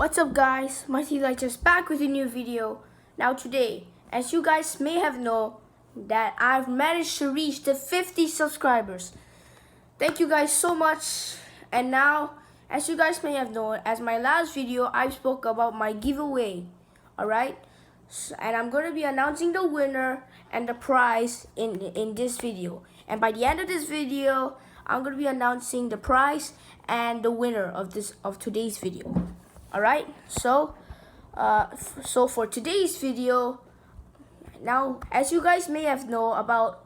What's up guys, my T just back with a new video. Now today, as you guys may have known, that I've managed to reach the 50 subscribers. Thank you guys so much. And now, as you guys may have known, as my last video, I spoke about my giveaway. Alright? And I'm going to be announcing the winner and the prize in this video. And by the end of this video, I'm going to be announcing the prize and the winner of today's video. Alright, so for today's video, now as you guys may have known about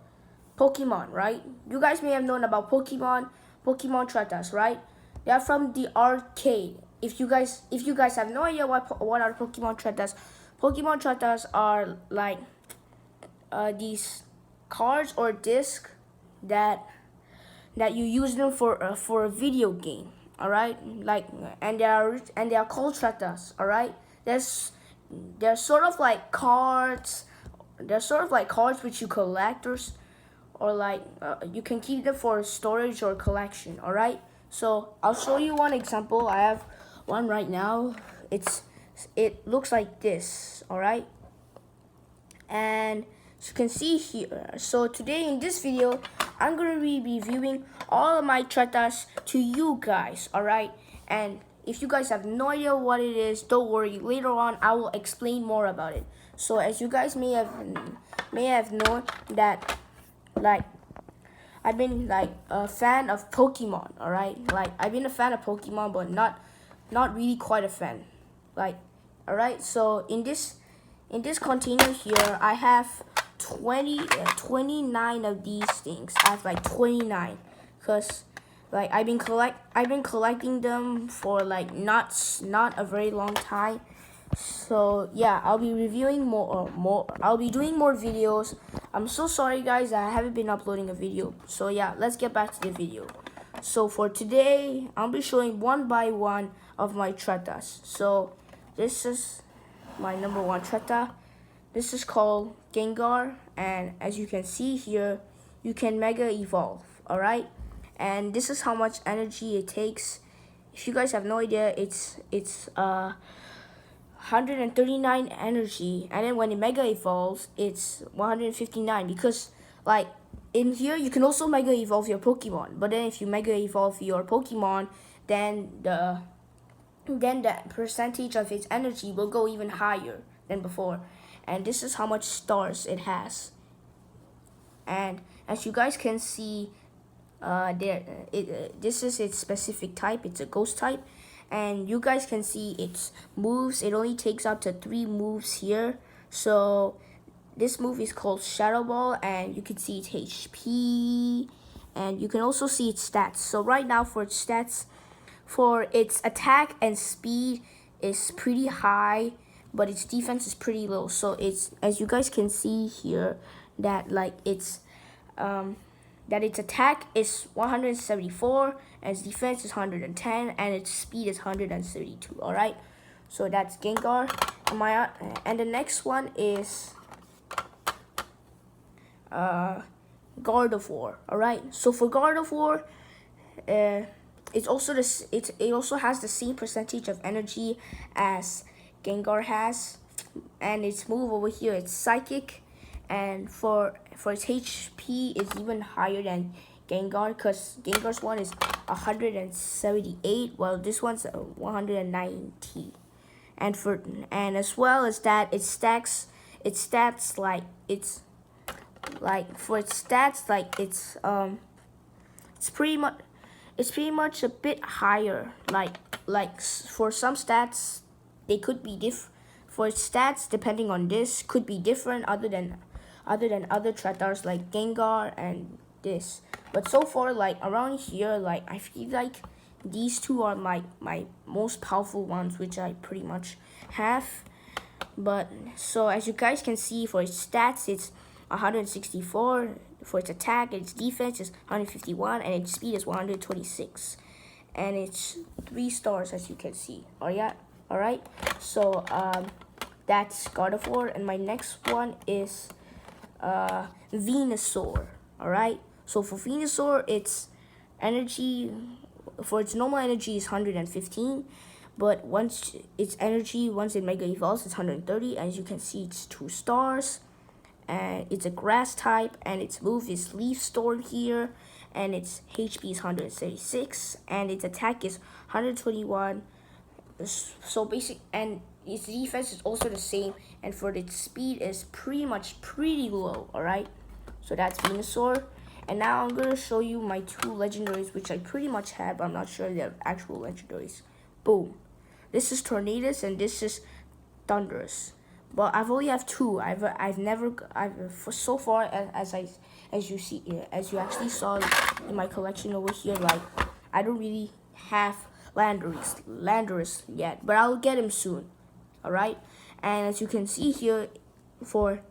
Pokemon, right? You guys may have known about Pokemon Trettas, right? They are from the arcade. If you guys have no idea what are Pokemon Trettas are like these cards or discs that you use them for a video game. All right, like and they are called Trettas. All right, they're sort of like cards. They're sort of like cards which you collect or like you can keep them for storage or collection. All right, so I'll show you one example. I have one right now. It looks like this. All right, and as you can see here, so today in this video, I'm going to be reviewing all of my Trettas to you guys, alright? And if you guys have no idea what it is, don't worry. Later on, I will explain more about it. So as you guys may have known that, like, I've been like a fan of Pokemon, alright? Like, I've been a fan of Pokemon, but not really quite a fan. Like, alright? So in this container here, I have 29 of these things. I have like 29 because like I've been collecting them for like not a very long time. So yeah, I'll be reviewing I'll be doing more videos. I'm so sorry guys, I haven't been uploading a video. So yeah, let's get back to the video. So for today, I'll be showing one by one of my Trettas. So this is my number one Tretta. This is called Gengar, and as you can see here, you can Mega Evolve, alright? And this is how much energy it takes. If you guys have no idea, it's 139 energy, and then when it Mega Evolves, it's 159, because like in here, you can also Mega Evolve your Pokemon, but then if you Mega Evolve your Pokemon, then the percentage of its energy will go even higher than before. And this is how much stars it has. And as you guys can see, this is its specific type. It's a ghost type, and you guys can see its moves. It only takes up to 3 moves here. So this move is called Shadow Ball, and you can see its HP, and you can also see its stats. So right now for its stats, for its attack and speed is pretty high, but its defense is pretty low. So it's, as you guys can see here, that like its attack is 174, and its defense is 110, and its speed is 172. All right, so that's Gengar. And the next one is Gardevoir. All right, so for Gardevoir, it also has the same percentage of energy as Gengar has, and its move over here, it's Psychic, and for its HP is even higher than Gengar, because Gengar's one is 178, while this one's 190. And as well as that, its stats it's pretty much a bit higher. Like for some stats, they could be for stats, depending on this, could be different other than other Trettas like Gengar and this. But so far, like around here, like I feel like these two are my most powerful ones, which I pretty much have. But so as you guys can see, for its stats, it's 164. For its attack, its defense is 151, and its speed is 126. And it's 3 stars, as you can see. Alright, so that's Gardevoir, and my next one is Venusaur. Alright, so for Venusaur, its energy, for its normal energy is 115, but once it mega evolves, it's 130. As you can see, it's 2 stars, and it's a grass type, and its move is Leaf Storm here, and its HP is 136, and its attack is 121. So basic, and its defense is also the same, and for its speed is pretty low. All right, so that's Venusaur. And now I'm gonna show you my 2 legendaries, which I pretty much have, but I'm not sure they're actual legendaries. Boom. This is Tornadus and this is Thunderous. But I've only have 2. So far, as you actually saw in my collection over here, like I don't really have Landorus yet, but I'll get him soon. All right, and as you can see here, for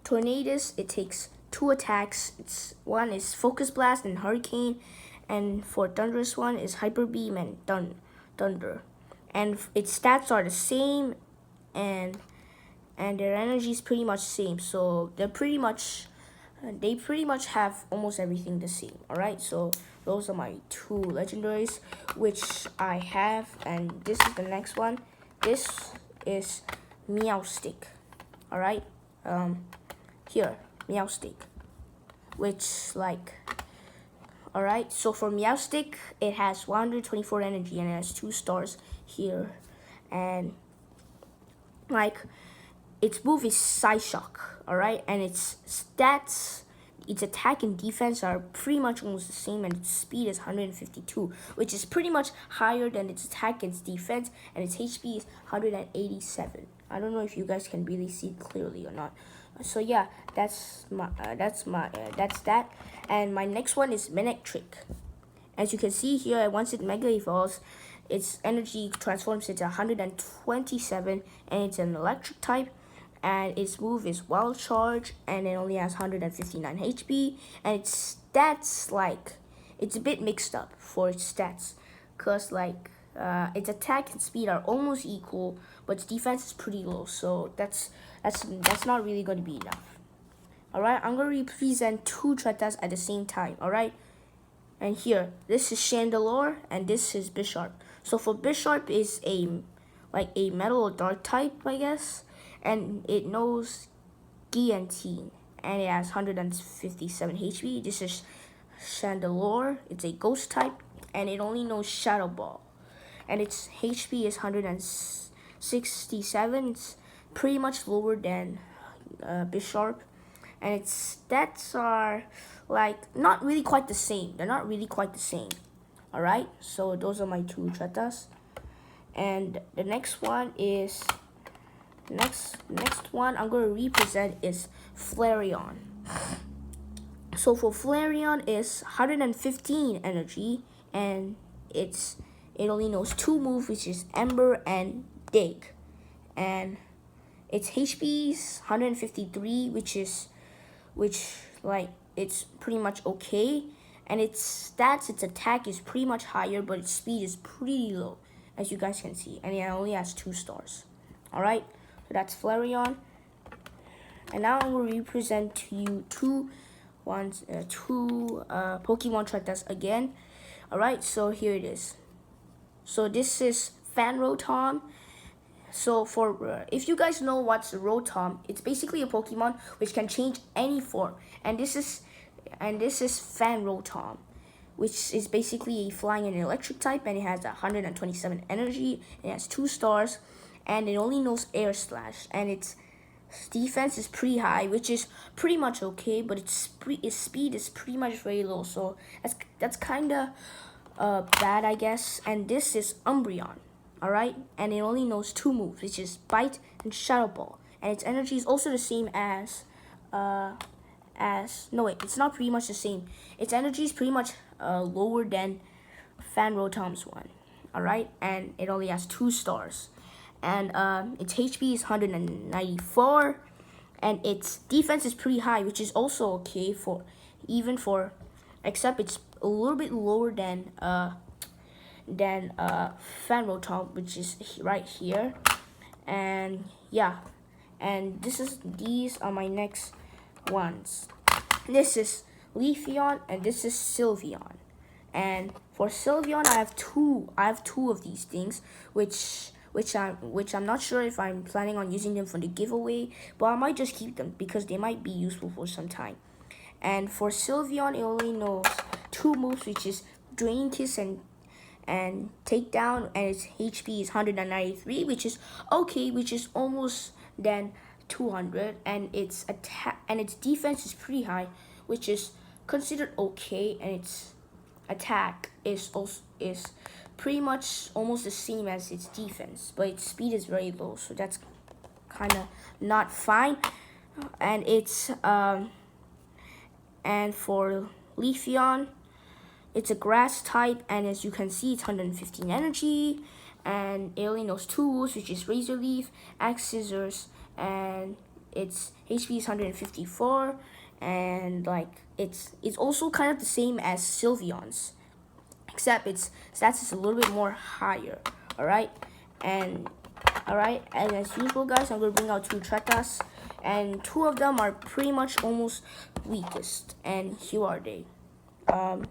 Tornadus, it takes 2 attacks. One is Focus Blast and Hurricane, and for Thunderous one is Hyper Beam and Thunder. And its stats are the same, and their energy is pretty much the same. So they pretty much have almost everything the same. All right, so those are my 2 legendaries which I have, and this is the next one. This is Meowstick. All right, here, Meowstick, which like, all right, so for Meowstick, it has 124 energy and it has 2 stars here, and like its move is Psyshock. All right, and its stats, its attack and defense are pretty much almost the same, and its speed is 152, which is pretty much higher than its attack and its defense, and its HP is 187. I don't know if you guys can really see it clearly or not. So yeah, that's that. And my next one is Manectric. As you can see here, once it mega evolves, its energy transforms into 127, and it's an electric type, and its move is Wild Charge, and it only has 159 HP, and its stats, like, it's a bit mixed up for its stats, because like its attack and speed are almost equal, but its defense is pretty low, so that's not really going to be enough. All right, I'm going to represent 2 Trettas at the same time. All right, and here, this is Chandelure and this is Bisharp. So for Bisharp is a metal or dark type, I guess, and it knows Guillotine, and it has 157 HP. This is Chandelure. It's a ghost type, and it only knows Shadow Ball, and its HP is 167. It's pretty much lower than Bisharp, and its stats are like not really quite the same. They're not really quite the same. All right, so those are my 2 Trettas, and the next one is next one I'm going to represent is Flareon. So for Flareon is 115 energy, and it only knows 2 moves, which is Ember and Dig, and its HP is 153, which like it's pretty much okay, and its stats, its attack is pretty much higher, but its speed is pretty low, as you guys can see, and it only has 2 stars. All right, so that's Flareon, and now I will represent to you two Pokemon Trettas again. All right, so here it is. So this is Fanrotom. So for if you guys know what's Rotom, it's basically a Pokemon which can change any form, and this is Fanrotom, which is basically a flying and electric type, and it has 127 energy, it has 2 stars, and it only knows Air Slash, and its defense is pretty high, which is pretty much okay, but its speed is pretty much very low, so that's kind of bad, I guess. And this is Umbreon. All right, and it only knows 2 moves, which is Bite and Shadow Ball, and its energy is also the same as no wait, it's not pretty much the same. Its energy is pretty much lower than Fanrotom's one. All right, and it only has 2 stars, and its HP is 194, and its defense is pretty high, which is also okay except it's a little bit lower than Fanrotom, which is right here. And yeah, and these are my next ones. This is Leafeon and this is Sylveon. And For Sylveon, I have two. I have two of these things, which I'm not sure if I'm planning on using them for the giveaway, but I might just keep them because they might be useful for some time. And for Sylveon, it only knows two moves, which is Drain Kiss and Takedown, and its HP is 193, which is okay, which is almost than 200, and its attack and its defense is pretty high, which is considered okay, and its attack is pretty much almost the same as its defense, but its speed is very low, so that's kind of not fine. And it's and for Leafeon, it's a grass type, and as you can see, it's 115 energy, and it only knows two moves, which is Razor Leaf, Axe Scissors, and its HP is 154, and like it's also kind of the same as Sylveon's, except its stats is a little bit more higher. Alright, and as usual, guys, I'm gonna bring out two Trettas, and two of them are pretty much almost weakest, and here are they. And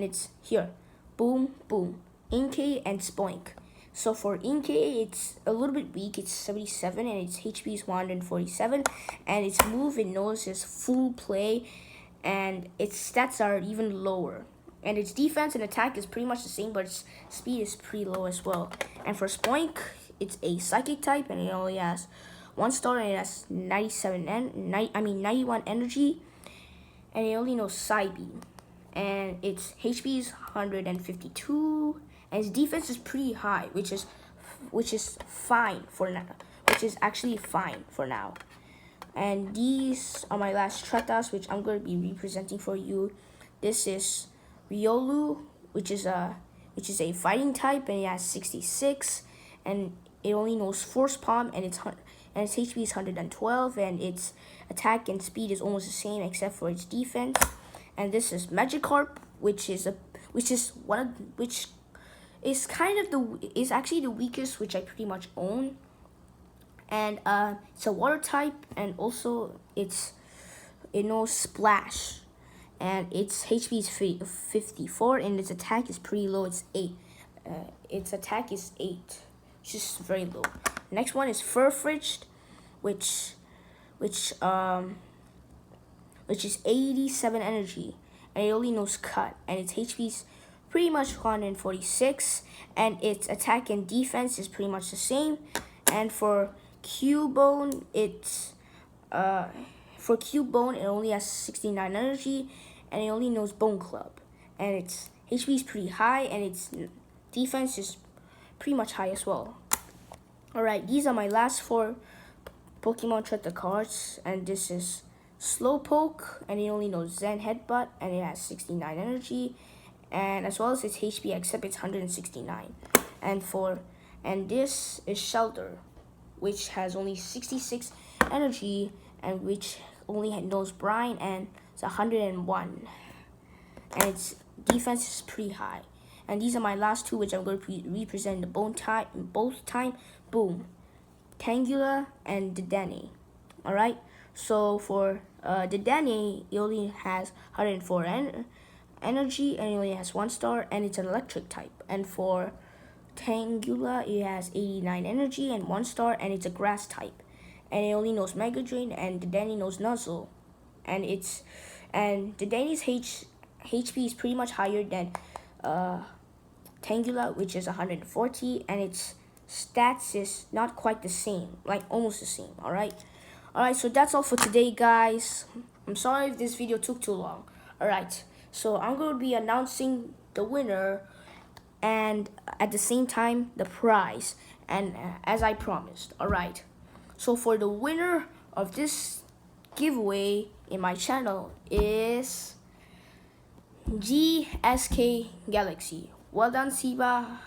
it's here, Boom Boom, Inkay, and Spoink. So for Inkay, it's a little bit weak. It's 77, and its HP is 147, and its move it knows is Full Play, and its stats are even lower. And its defense and attack is pretty much the same, but its speed is pretty low as well. And for Spoink, it's a Psychic type, and it only has 1 star, and it has 91 energy, and it only knows Psybeam. And its HP is 152, and its defense is pretty high, which is fine for now. Which is actually fine for now. And these are my last Trettas, which I'm going to be representing for you. This is Riolu, which is a fighting type, and it has 66, and it only knows Force Palm, and its HP is 112, and its attack and speed is almost the same except for its defense. And this is Magikarp, which is actually the weakest, which I pretty much own. And it's a water type, and also it knows Splash, and its HP is 54, and its attack is pretty low. It's 8. Its attack is 8, which is very low. Next one is Furfridge, which is 87 energy, and it only knows Cut, and its HP is pretty much 146, and its attack and defense is pretty much the same. And for Cubone, it only has 69 energy, and it only knows Bone Club, and its HP is pretty high, and its defense is pretty much high as well. Alright, these are my last 4 Pokemon Tretta cards, and this is Slowpoke, and it only knows Zen Headbutt, and it has 69 energy, and as well as its HP, except it's 169. And this is Shelter, which has only 66 energy, and which only knows Brine, and it's 101, and its defense is pretty high. And these are my last 2, which I'm going to represent the both time. Boom, Tangela and Dedenne. Alright, so for Dedenne, it only has 104 energy, and it only has 1 star, and it's an electric type. And for Tangela, it has 89 energy and 1 star, and it's a grass type. And it only knows Mega Drain, and Dedenne knows Nuzzle. And Dedenne's HP is pretty much higher than Tangela, which is 140, and its stats is not quite the same, like almost the same. Alright, so that's all for today, guys. I'm sorry if this video took too long. Alright, so I'm going to be announcing the winner, and at the same time the prize, and as I promised. Alright, so for the winner of this giveaway in my channel is GSK Galaxy. Well done, Siba.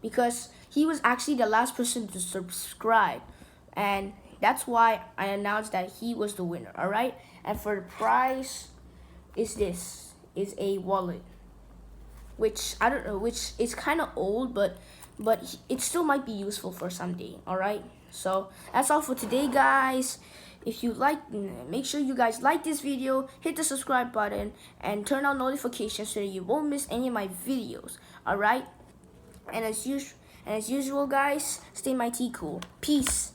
Because he was actually the last person to subscribe, and that's why I announced that he was the winner. Alright, and for the prize is a wallet, which I don't know, which is kind of old, but it still might be useful for someday. Alright, so that's all for today, guys. if you like, make sure you guys like this video, hit the subscribe button, and turn on notifications so that you won't miss any of my videos. Alright? And as usual, guys, stay mighty cool. Peace.